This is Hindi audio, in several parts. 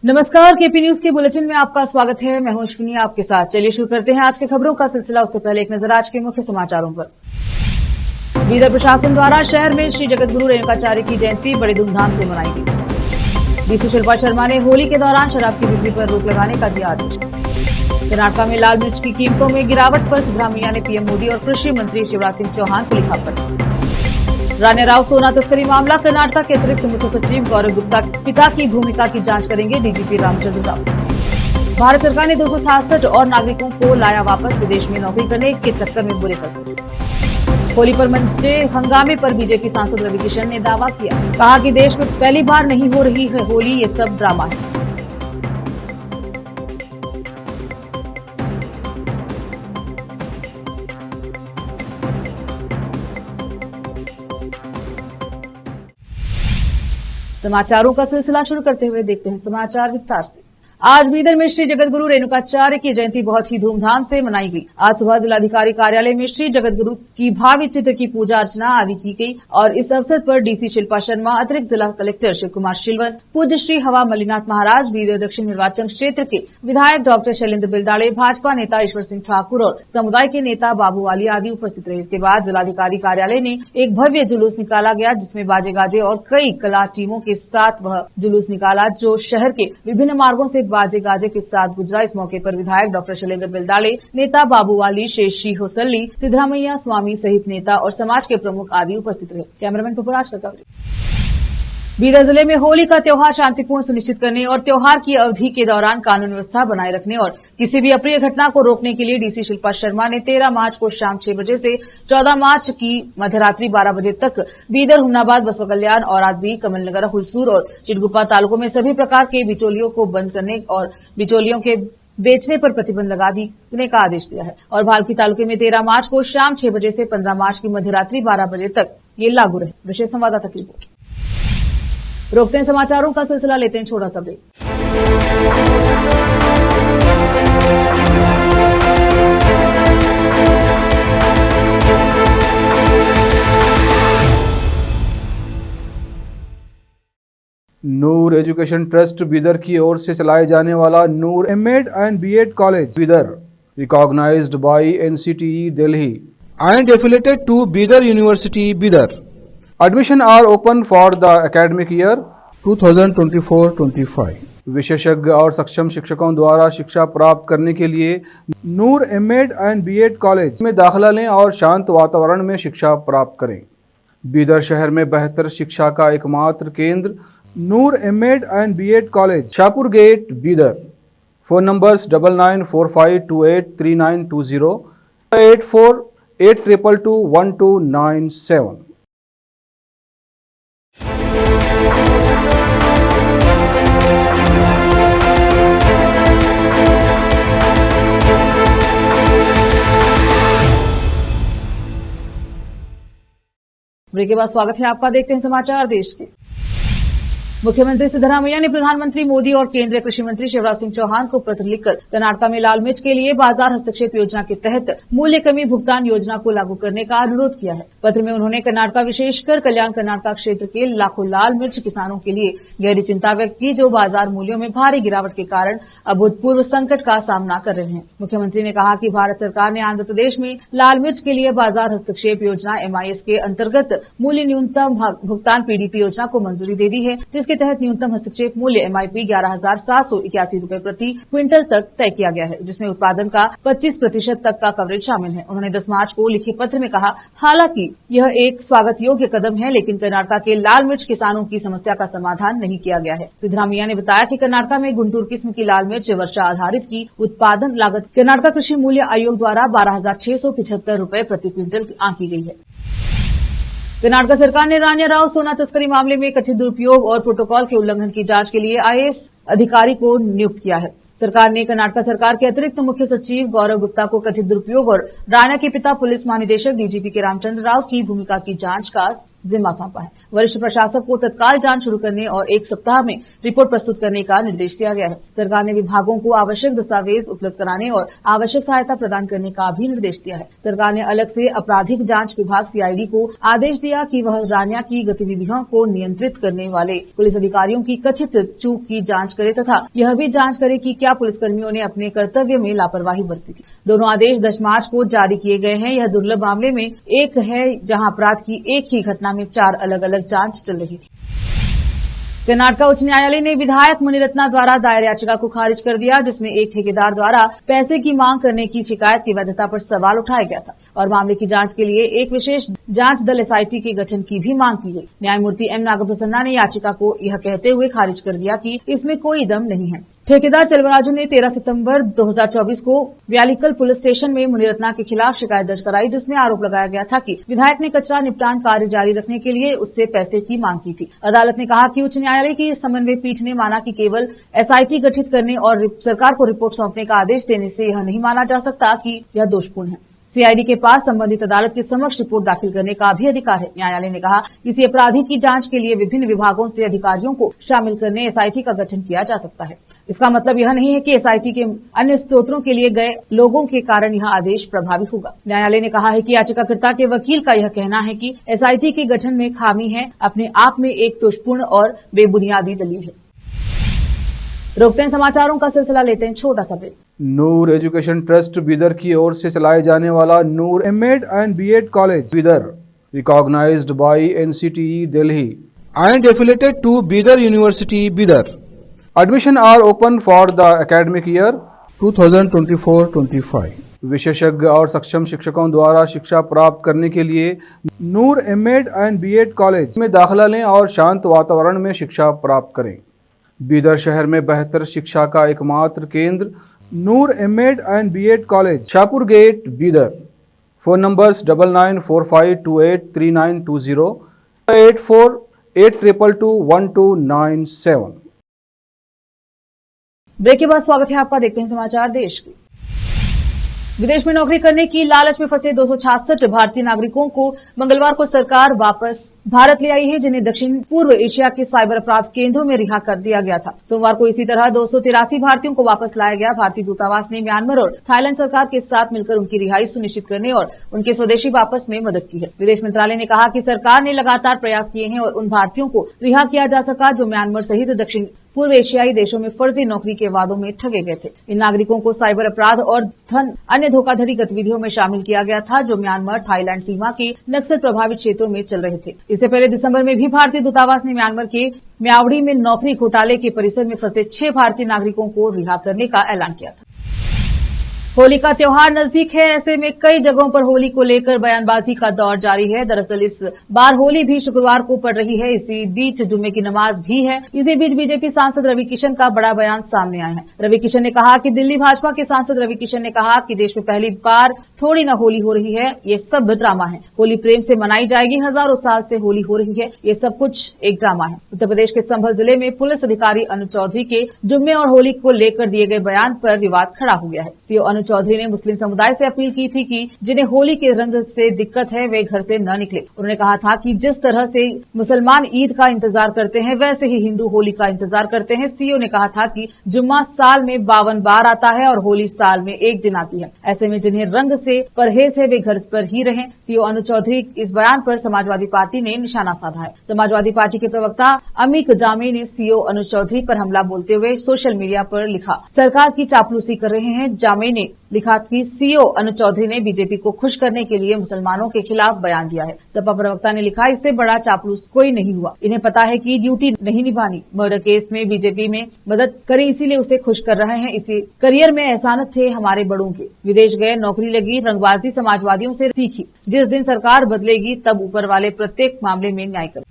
नमस्कार, केपी न्यूज के बुलेटिन में आपका स्वागत है। मैं हूं अश्विनी आपके साथ। चलिए शुरू करते हैं आज की खबरों का सिलसिला। उससे पहले एक नजर आज के मुख्य समाचारों पर। बीदर प्रशासन द्वारा शहर में श्री जगतगुरु रेणुकाचार्य की जयंती बड़े धूमधाम से मनाई गई। डीसी शिल्पा शर्मा ने होली के दौरान शराब की बिक्री पर रोक लगाने का दिया आदेश। कर्नाटक में लाल मिर्च की कीमतों में गिरावट पर सिद्धरामैया ने पीएम मोदी और कृषि मंत्री शिवराज सिंह चौहान को लिखा पत्र। राणे राव सोना तस्करी मामला, कर्नाटक के अतिरिक्त मुख्य सचिव गौरव गुप्ता पिता की भूमिका की जांच करेंगे डीजीपी रामचंद्र राव। भारत सरकार ने 266 और नागरिकों को लाया वापस, विदेश में नौकरी करने के चक्कर में बुरे फंसे। होली पर मंचे हंगामे पर बीजेपी सांसद रवि किशन ने दावा किया, कहा कि देश में पहली बार नहीं हो रही है होली, ये सब ड्रामा है। समाचारों का सिलसिला शुरू करते हुए देखते हैं समाचार विस्तार से। आज बीदर में श्री जगतगुरु रेणुकाचार्य की जयंती बहुत ही धूमधाम से मनाई गई। आज सुबह जिलाधिकारी कार्यालय में श्री जगतगुरु की भावी चित्र की पूजा अर्चना आदि की गई और इस अवसर पर डीसी शिल्पा शर्मा, अतिरिक्त जिला कलेक्टर शिव कुमार शिलवंत, पूज्य श्री हवा मल्लीनाथ महाराज, बीदर दक्षिण निर्वाचन क्षेत्र के विधायक डॉक्टर शैलेंद्र बिलदाड़े, भाजपा नेता ईश्वर सिंह ठाकुर और समुदाय के नेता बाबू वाली आदि उपस्थित रहे। इसके बाद जिलाधिकारी कार्यालय ने एक भव्य जुलूस निकाला गया, जिसमें बाजे गाजे और कई कला टीमों के साथ वह जुलूस निकाला, जो शहर के विभिन्न मार्गों से बाजे गाजे के साथ गुजरा। इस मौके पर विधायक डॉक्टर शैलेंद्र बिलदाड़े, नेता बाबू वाली, शेषी होसल्ली, सिद्धरामैया स्वामी सहित नेता और समाज के प्रमुख आदि उपस्थित रहे। कैमरामैन पपुराज का कवरेज। बीदर जिले में होली का त्योहार शांतिपूर्ण सुनिश्चित करने और त्योहार की अवधि के दौरान कानून व्यवस्था बनाए रखने और किसी भी अप्रिय घटना को रोकने के लिए डीसी शिल्पा शर्मा ने 13 मार्च को शाम 6 बजे से 14 मार्च की मध्यरात्रि 12 बजे तक बीदर, हुमनाबाद, बसवा कल्याण और आदमी, कमलनगर, हुलसूर और चिटगुप्पा तालुकों में सभी प्रकार के बिचौलियों को बंद करने और बिचौलियों के बेचने पर प्रतिबंध लगा देने का आदेश दिया है और भालकी तालुके में 13 मार्च को शाम 6 बजे से 15 मार्च की मध्यरात्रि 12 बजे तक ये लागू रहे। विशेष संवाददाता की रिपोर्ट। रोकते हैं समाचारों का सिलसिला, लेते हैं छोटा सा break. Noor education trust Bidar की ओर से चलाए जाने वाला Noor MEd and BEd college Bidar, recognised by NCTE Delhi and affiliated to Bidar University, Bidar. Admission are open for the academic year 2024-25. विशेषज्ञ और सक्षम शिक्षकों द्वारा शिक्षा प्राप्त करने के लिए नूर एमएड एंड बीएड कॉलेज में दाखिला लें और शांत वातावरण में शिक्षा प्राप्त करें। बीदर शहर में बेहतर शिक्षा का एकमात्र केंद्र Noor MEd and BEd college, Shahpur gate, Bidar. Phone numbers 9945283920, 8482221297। Break के बाद स्वागत है आपका। देखते हैं समाचार देश के। मुख्यमंत्री सिद्धरामैया ने प्रधानमंत्री मोदी और केंद्रीय कृषि मंत्री शिवराज सिंह चौहान को पत्र लिखकर कर्नाटक में लाल मिर्च के लिए बाजार हस्तक्षेप योजना के तहत मूल्य कमी भुगतान योजना को लागू करने का अनुरोध किया है। पत्र में उन्होंने कर्नाटक, विशेषकर कल्याण कर्नाटक क्षेत्र के लाखों लाल मिर्च किसानों के लिए गहरी चिंता व्यक्त की, जो बाजार मूल्यों में भारी गिरावट के कारण अभूतपूर्व संकट का सामना कर रहे हैं। मुख्यमंत्री ने कहा कि भारत सरकार ने आंध्र प्रदेश में लाल मिर्च के लिए बाजार हस्तक्षेप योजना MIS के अंतर्गत मूल्य न्यूनतम भुगतान PDP योजना को मंजूरी दे दी है, जिसके तहत न्यूनतम हस्तक्षेप मूल्य MIP 11,781 रूपये प्रति क्विंटल तक तय किया गया है, जिसमें उत्पादन का 25% तक का कवरेज शामिल है। उन्होंने 10 मार्च को लिखे पत्र में कहा, हालांकि यह एक स्वागत योग्य कदम है, लेकिन कर्नाटक के लाल मिर्च किसानों की समस्या का समाधान नहीं किया गया है। सिद्धरामैया ने बताया कि कर्नाटक में गुंटूर किस्म की लाल मिर्च वर्षा आधारित की उत्पादन लागत कर्नाटक कृषि मूल्य आयोग द्वारा 12,675 रूपये प्रति क्विंटल आंकी गई है। कर्नाटक सरकार ने राणे राव सोना तस्करी मामले में कथित दुरुपयोग और प्रोटोकॉल के उल्लंघन की जांच के लिए IAS अधिकारी को नियुक्त किया है। सरकार ने कर्नाटक सरकार के अतिरिक्त मुख्य सचिव गौरव गुप्ता को कथित दुरुपयोग और राणा के पिता पुलिस महानिदेशक DGP के रामचंद्र राव की भूमिका की जांच का जिम्मा सौंपा है। वरिष्ठ प्रशासक को तत्काल जांच शुरू करने और 1 सप्ताह में रिपोर्ट प्रस्तुत करने का निर्देश दिया गया है। सरकार ने विभागों को आवश्यक दस्तावेज उपलब्ध कराने और आवश्यक सहायता प्रदान करने का भी निर्देश दिया है। सरकार ने अलग से आपराधिक जांच विभाग सीआईडी को आदेश दिया कि वह रानिया की गतिविधियों को नियंत्रित करने वाले पुलिस अधिकारियों की कथित चूक की जांच करे तथा यह भी जांच करे कि क्या पुलिसकर्मियों ने अपने कर्तव्य में लापरवाही बरती थी। दोनों आदेश 10 मार्च को जारी किए गए हैं। यह दुर्लभ मामले में एक है जहां अपराध की एक ही घटना में 4 अलग अलग जांच चल रही थी। कर्नाटक उच्च न्यायालय ने विधायक मुनिरत्ना द्वारा दायर याचिका को खारिज कर दिया, जिसमें एक ठेकेदार द्वारा पैसे की मांग करने की शिकायत की वैधता पर सवाल उठाया गया था और मामले की जांच के लिए एक विशेष जांच दल एसआईटी के गठन की भी मांग की गई। न्यायमूर्ति एम नागप्रसन्ना ने याचिका को यह कहते हुए खारिज कर दिया कि इसमें कोई दम नहीं है। ठेकेदार चलवराजू ने 13 सितंबर 2024 को व्यालीकल पुलिस स्टेशन में मुनिरत्ना के खिलाफ शिकायत दर्ज कराई, जिसमें आरोप लगाया गया था कि विधायक ने कचरा निपटान कार्य जारी रखने के लिए उससे पैसे की मांग की थी। अदालत ने कहा कि उच्च न्यायालय की समन्वय पीठ ने माना कि केवल एसआईटी गठित करने और सरकार को रिपोर्ट सौंपने का आदेश देने से यह नहीं माना जा सकता कि यह दोषपूर्ण है। सीआईडी के पास संबंधित अदालत के समक्ष रिपोर्ट दाखिल करने का भी अधिकार है। न्यायालय ने कहा किसी अपराधी की जांच के लिए विभिन्न विभागों से अधिकारियों को शामिल करने एसआईटी का गठन किया जा सकता है। इसका मतलब यह नहीं है कि एसआईटी के अन्य स्रोतों के लिए गए लोगों के कारण यह आदेश प्रभावी होगा। न्यायालय ने कहा है कि याचिकाकर्ता के वकील का यह कहना है कि एसआईटी के गठन में खामी है, अपने आप में एक दोषपूर्ण और बेबुनियादी दलील है। रोकते हैं समाचारों का सिलसिला, लेते हैं छोटा सा break. Noor education trust Bidar की ओर से चलाए जाने वाला Noor MEd and BEd college Bidar, recognised by NCTE Delhi and affiliated to Bidar University Bidar. Admission are open for the academic year 2024-25. विशेषज्ञ और सक्षम शिक्षकों द्वारा शिक्षा प्राप्त करने के लिए नूर एमएड एंड बीएड कॉलेज में दाखिला लें और शांत वातावरण में शिक्षा प्राप्त करें। बीदर शहर में बेहतर शिक्षा का एकमात्र केंद्र Noor MEd and BEd college, Shahpur gate, Bidar. Phone numbers 9945283920, 8482221297। Break के बाद स्वागत है आपका। देखते हैं समाचार देश के। विदेश में नौकरी करने की लालच में फंसे 266 भारतीय नागरिकों को मंगलवार को सरकार वापस भारत ले आई है, जिन्हें दक्षिण पूर्व एशिया के साइबर अपराध केंद्रों में रिहा कर दिया गया था। सोमवार को इसी तरह 283 भारतीयों को वापस लाया गया। भारतीय दूतावास ने म्यांमार और थाईलैंड सरकार के साथ मिलकर उनकी रिहाई सुनिश्चित करने और उनके स्वदेशी वापस में मदद की है। विदेश मंत्रालय ने कहा कि सरकार ने लगातार प्रयास किए हैं और उन भारतीयों को रिहा किया जा सका जो म्यांमार सहित दक्षिण पूर्व एशियाई देशों में फर्जी नौकरी के वादों में ठगे गए थे। इन नागरिकों को साइबर अपराध और अन्य धोखाधड़ी गतिविधियों में शामिल किया गया था, जो म्यांमार थाईलैंड सीमा के नक्सल प्रभावित क्षेत्रों में चल रहे थे। इससे पहले दिसंबर में भी भारतीय दूतावास ने म्यांमार के म्यावड़ी में नौकरी घोटाले के परिसर में फंसे 6 भारतीय नागरिकों को रिहा करने का ऐलान किया था। होली का त्योहार नजदीक है, ऐसे में कई जगहों पर होली को लेकर बयानबाजी का दौर जारी है। दरअसल इस बार होली भी शुक्रवार को पड़ रही है, इसी बीच जुम्मे की नमाज भी है। इसी बीच बीजेपी सांसद रवि किशन का बड़ा बयान सामने आया है। रवि किशन ने कहा कि दिल्ली भाजपा के सांसद रवि किशन ने कहा कि देश में पहली बार थोड़ी न होली हो रही है, ये सब ड्रामा है। होली प्रेम से मनाई जाएगी, हजारों साल से होली हो रही है, ये सब कुछ एक ड्रामा है। उत्तर प्रदेश के संभल जिले में पुलिस अधिकारी अनु चौधरी के जुम्मे और होली को लेकर दिए गए बयान पर विवाद खड़ा हो गया है। सीओ अनु चौधरी ने मुस्लिम समुदाय से अपील की थी कि जिन्हें होली के रंग से दिक्कत है वे घर से न निकले। उन्होंने कहा था कि जिस तरह से मुसलमान ईद का इंतजार करते हैं, वैसे ही हिंदू होली का इंतजार करते हैं। सीओ ने कहा था कि जुम्मा साल में 52 बार आता है और होली साल में 1 दिन आती है। ऐसे में जिन्हें रंग से परहेज है वे घर पर ही रहें। सीओ अनु चौधरी इस बयान पर समाजवादी पार्टी ने निशाना साधा है। समाजवादी पार्टी के प्रवक्ता अमीक जामी ने सीओ अनु चौधरी पर हमला बोलते हुए सोशल मीडिया पर लिखा, सरकार की चापलूसी कर रहे हैं। जामी ने लिखा कि सीओ अनु चौधरी ने बीजेपी को खुश करने के लिए मुसलमानों के खिलाफ बयान दिया है। सपा प्रवक्ता ने लिखा, इससे बड़ा चापलूस कोई नहीं हुआ, इन्हें पता है कि ड्यूटी नहीं निभानी। मर्डर केस में बीजेपी में मदद करी, इसीलिए उसे खुश कर रहे हैं। इसी करियर में एहसानत थे हमारे बड़ों के, विदेश गए, नौकरी लगी, रंगबाजी समाजवादियों से सीखी। जिस दिन सरकार बदलेगी तब ऊपर वाले प्रत्येक मामले में न्याय करें।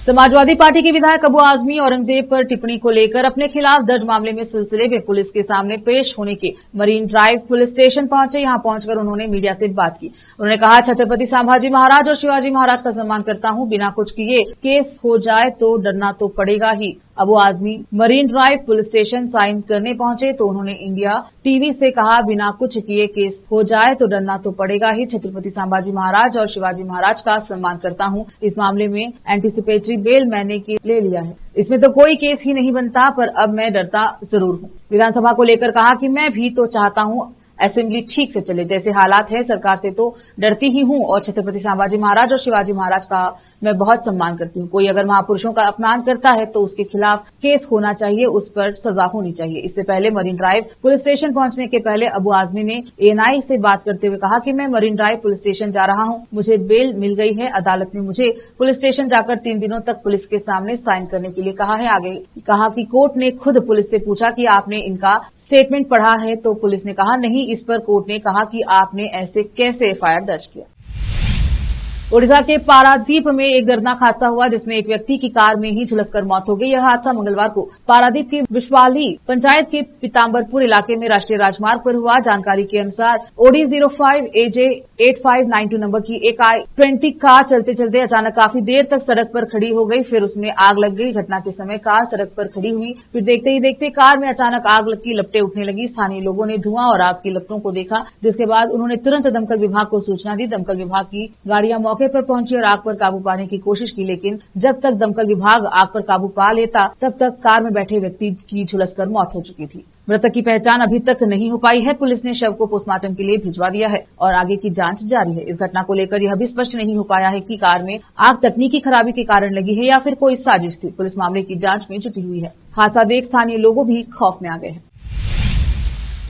समाजवादी पार्टी के विधायक अबू आजमी औरंगजेब पर टिप्पणी को लेकर अपने खिलाफ दर्ज मामले में सिलसिले में पुलिस के सामने पेश होने के मरीन ड्राइव पुलिस स्टेशन पहुंचे। यहां पहुंचकर उन्होंने मीडिया से बात की। उन्होंने कहा, छत्रपति संभाजी महाराज और शिवाजी महाराज का सम्मान करता हूं, बिना कुछ किए केस हो जाए तो डरना तो पड़ेगा ही। Abu Azmi Marine Drive police station sign करने पहुंचे तो उन्होंने इंडिया टीवी से कहा, बिना कुछ किए केस हो जाए तो डरना तो पड़ेगा ही। छत्रपति संभाजी महाराज और शिवाजी महाराज का सम्मान करता हूं। इस मामले में एंटीसिपेटरी बेल मैंने ले लिया है। इसमें तो कोई केस ही नहीं बनता, पर अब मैं डरता जरूर हूं। विधानसभा को लेकर कहा कि मैं भी तो चाहता हूं असेंबली ठीक से चले, जैसे हालात है सरकार से तो डरती ही हूं और छत्रपति संभाजी महाराज और शिवाजी महाराज का मैं बहुत सम्मान करती हूं। कोई अगर महापुरुषों का अपमान करता है तो उसके खिलाफ केस होना चाहिए, उस पर सजा होनी चाहिए। इससे पहले मरीन ड्राइव पुलिस स्टेशन पहुंचने के पहले अबू आजमी ने एएनआई से बात करते हुए कहा कि मैं मरीन ड्राइव पुलिस स्टेशन जा रहा हूं, मुझे बेल मिल गई है। अदालत ने मुझे पुलिस स्टेशन जाकर 3 दिनों तक पुलिस के सामने साइन करने के लिए कहा है। आगे कहा कि कोर्ट ने खुद पुलिस से पूछा कि आपने इनका स्टेटमेंट पढ़ा है, तो पुलिस ने कहा नहीं। इस पर कोर्ट ने कहा कि आपने ऐसे कैसे एफआईआर दर्ज किया। ओडिशा के पारादीप में एक दर्दनाक हादसा हुआ जिसमें एक व्यक्ति की कार में ही झुलसकर मौत हो गई। यह हादसा मंगलवार को पारादीप की विश्वाली पंचायत के पीताम्बरपुर इलाके में राष्ट्रीय राजमार्ग पर हुआ। जानकारी के अनुसार ओडी 05 AJ 8592 नंबर की एक i20 कार चलते चलते अचानक काफी देर तक सड़क पर खड़ी हो गई, फिर उसमें आग लग गई। घटना के समय कार सड़क पर खड़ी हुई, फिर देखते ही देखते कार में अचानक आग की लपटें उठने लगी। स्थानीय लोगों ने धुआं और आग की लपटों को देखा, जिसके बाद उन्होंने तुरंत दमकल विभाग को सूचना दी। दमकल विभाग की गाड़ियां मौके पर पहुंची और आग पर काबू पाने की कोशिश की, लेकिन जब तक दमकल विभाग आग पर काबू पा लेता तब तक कार में बैठे व्यक्ति की झुलसकर मौत हो चुकी थी। मृतक की पहचान अभी तक नहीं हो पाई है। पुलिस ने शव को पोस्टमार्टम के लिए भिजवा दिया है और आगे की जांच जारी है। इस घटना को लेकर यह भी स्पष्ट नहीं हो पाया है कि कार में आग तकनीकी खराबी के कारण लगी है या फिर कोई साजिश थी। पुलिस मामले की जांच में जुटी हुई है। हादसा देख स्थानीय लोगों भी खौफ में आ गए हैं।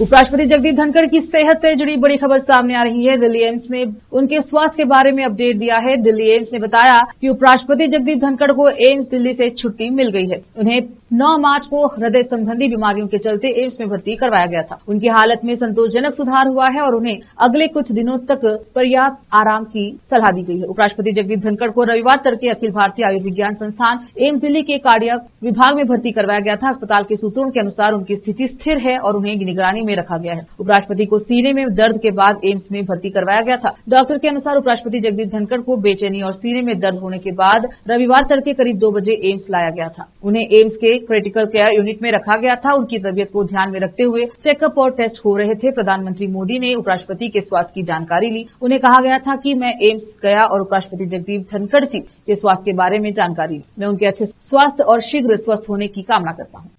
उपराष्ट्रपति जगदीप धनखड़ की सेहत से जुड़ी बड़ी खबर सामने आ रही है। दिल्ली एम्स में उनके स्वास्थ्य के बारे में अपडेट दिया है। दिल्ली एम्स ने बताया कि उपराष्ट्रपति जगदीप धनखड़ को एम्स दिल्ली से छुट्टी मिल गई है। उन्हें 9 मार्च को हृदय संबंधी बीमारियों के चलते एम्स में भर्ती करवाया गया था। उनकी हालत में संतोषजनक सुधार हुआ है और उन्हें अगले कुछ दिनों तक पर्याप्त आराम की सलाह दी गई है। उपराष्ट्रपति जगदीप धनखड़ को रविवार तड़के अखिल भारतीय आयुर्विज्ञान संस्थान एम्स दिल्ली के कार्डियक विभाग में भर्ती करवाया गया था। अस्पताल के सूत्रों के अनुसार उनकी स्थिति स्थिर है और उन्हें निगरानी में रखा गया है। उपराष्ट्रपति को सीने में दर्द के बाद एम्स में भर्ती करवाया गया था। डॉक्टर के अनुसार उपराष्ट्रपति जगदीप धनखड़ को बेचैनी और सीने में दर्द होने के बाद रविवार तड़के करीब 2 बजे एम्स लाया गया था। उन्हें एम्स के क्रिटिकल केयर यूनिट में रखा गया था। उनकी तबियत को ध्यान में रखते हुए चेकअप और टेस्ट हो रहे थे। प्रधानमंत्री मोदी ने उपराष्ट्रपति के स्वास्थ्य की जानकारी ली। उन्हें कहा गया था कि मैं एम्स गया और उपराष्ट्रपति जगदीप धनखड़ जी के स्वास्थ्य के बारे में जानकारी ली। मैं उनके अच्छे स्वास्थ्य और शीघ्र स्वस्थ होने की कामना करता हूं।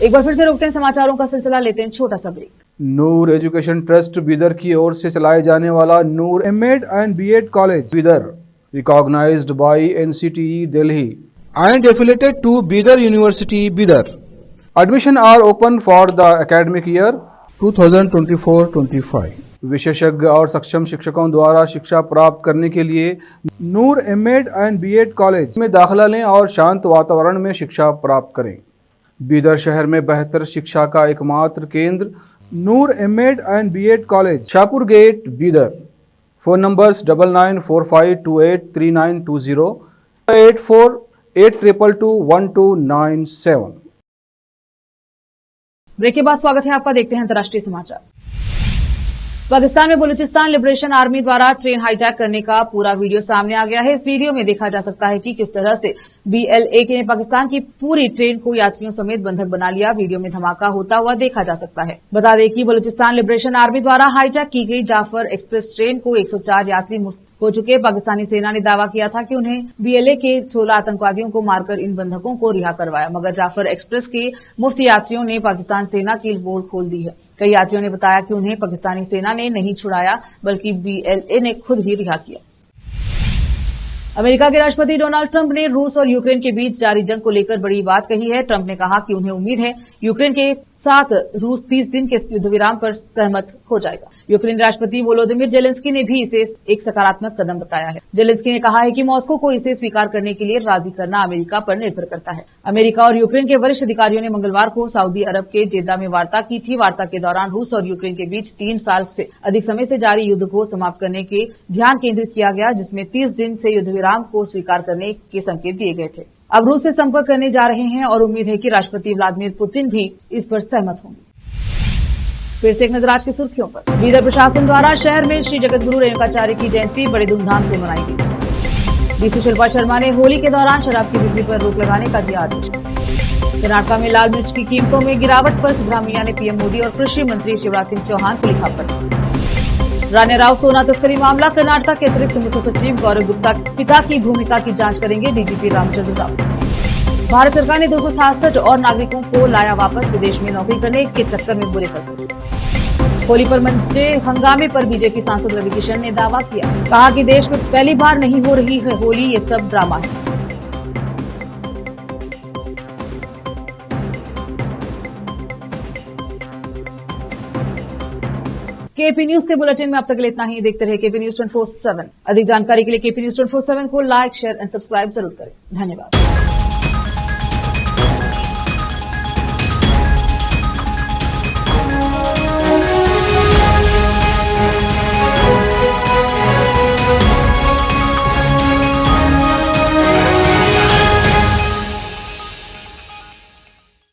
एक बार फिर से रोकते हैं समाचारों का सिलसिला, लेते हैं छोटा सा break. Noor education trust Bidar की ओर से चलाए जाने वाला Noor MEd and BEd college Bidar recognised by NCTE Delhi and affiliated to Bidar University, Bidar. Admission are open for the academic year 2024-25. विशेषज्ञ और सक्षम शिक्षकों द्वारा शिक्षा प्राप्त करने के लिए नूर एमएड एंड बीएड कॉलेज में दाखिला लें और शांत वातावरण में शिक्षा प्राप्त करें। बीदर शहर में बेहतर शिक्षा का एकमात्र केंद्र Noor MEd and BEd college, Shahpur gate, Bidar. Phone numbers 9945283920 8482221297। Break के बाद स्वागत है आपका। देखते हैं अंतर्राष्ट्रीय समाचार। पाकिस्तान में बलूचिस्तान लिबरेशन आर्मी द्वारा ट्रेन हाईजैक करने का पूरा वीडियो सामने आ गया है। इस वीडियो में देखा जा सकता है कि किस तरह से BLA ने पाकिस्तान की पूरी ट्रेन को यात्रियों समेत बंधक बना लिया। वीडियो में धमाका होता हुआ देखा जा सकता है। बता दें कि बलूचिस्तान लिबरेशन आर्मी द्वारा हाईजैक की गई जाफर एक्सप्रेस ट्रेन को 104 यात्री मुक्त हो चुके। पाकिस्तानी सेना ने दावा किया था कि उन्हें BLA के 16 आतंकवादियों को मारकर इन बंधकों को रिहा करवाया, मगर जाफर एक्सप्रेस के मुफ्त यात्रियों ने पाकिस्तान सेना की पोल खोल दी है। कई यात्रियों ने बताया कि उन्हें पाकिस्तानी सेना ने नहीं छुड़ाया, बल्कि BLA ने खुद ही रिहा किया। अमेरिका के राष्ट्रपति डोनाल्ड ट्रंप ने रूस और यूक्रेन के बीच जारी जंग को लेकर बड़ी बात कही है। ट्रंप ने कहा कि उन्हें उम्मीद है यूक्रेन के साथ रूस 30 दिन के युद्ध विराम पर सहमत हो जाएगा। यूक्रेन राष्ट्रपति वोलोदिमिर जेलेंस्की ने भी इसे एक सकारात्मक कदम बताया है। जेलेंस्की ने कहा है कि मॉस्को को इसे स्वीकार करने के लिए राजी करना अमेरिका पर निर्भर करता है। अमेरिका और यूक्रेन के वरिष्ठ अधिकारियों ने मंगलवार को सऊदी अरब के जेद्दा में वार्ता की थी। वार्ता के दौरान रूस और यूक्रेन के बीच 3 साल से अधिक समय से जारी युद्ध को समाप्त करने के ध्यान केंद्रित किया गया, जिसमें 30 दिन से युद्ध विराम को स्वीकार करने के संकेत दिए गए थे। अब रूस से संपर्क करने जा रहे हैं और उम्मीद है कि राष्ट्रपति व्लादिमीर पुतिन भी इस पर सहमत होंगे। फिर से एक नजर आज की सुर्खियों पर। बीदर प्रशासन द्वारा शहर में श्री जगतगुरु रेणुकाचार्य की जयंती बड़े धूमधाम से मनाई गई। डीसी शिल्पा शर्मा ने होली के दौरान शराब की बिक्री पर रोक लगाने का दिया आदेश। कर्नाटक में लाल मिर्च की कीमतों में गिरावट पर सिद्धरामैया ने पीएम मोदी और कृषि मंत्री शिवराज सिंह चौहान को लिखा पत्र। राणे राव सोना तस्करी मामला, कर्नाटक के अतिरिक्त मुख्य सचिव गौरव गुप्ता पिता की भूमिका की जांच करेंगे डीजीपी रामचंद्र राव। भारत सरकार ने 266 और नागरिकों को लाया वापस, विदेश में नौकरी करने के चक्कर में बुरे फंसे। होली पर मंचे हंगामे पर बीजेपी सांसद रवि किशन ने दावा किया, कहा कि देश में पहली बार नहीं हो रही है होली, ये सब ड्रामा है। केपी न्यूज के बुलेटिन में अब तक के लिए इतना ही। देखते रहे केपी न्यूज 24/7। अधिक जानकारी के लिए केपी न्यूज 24/7 को लाइक, शेयर एंड सब्सक्राइब जरूर करें। धन्यवाद।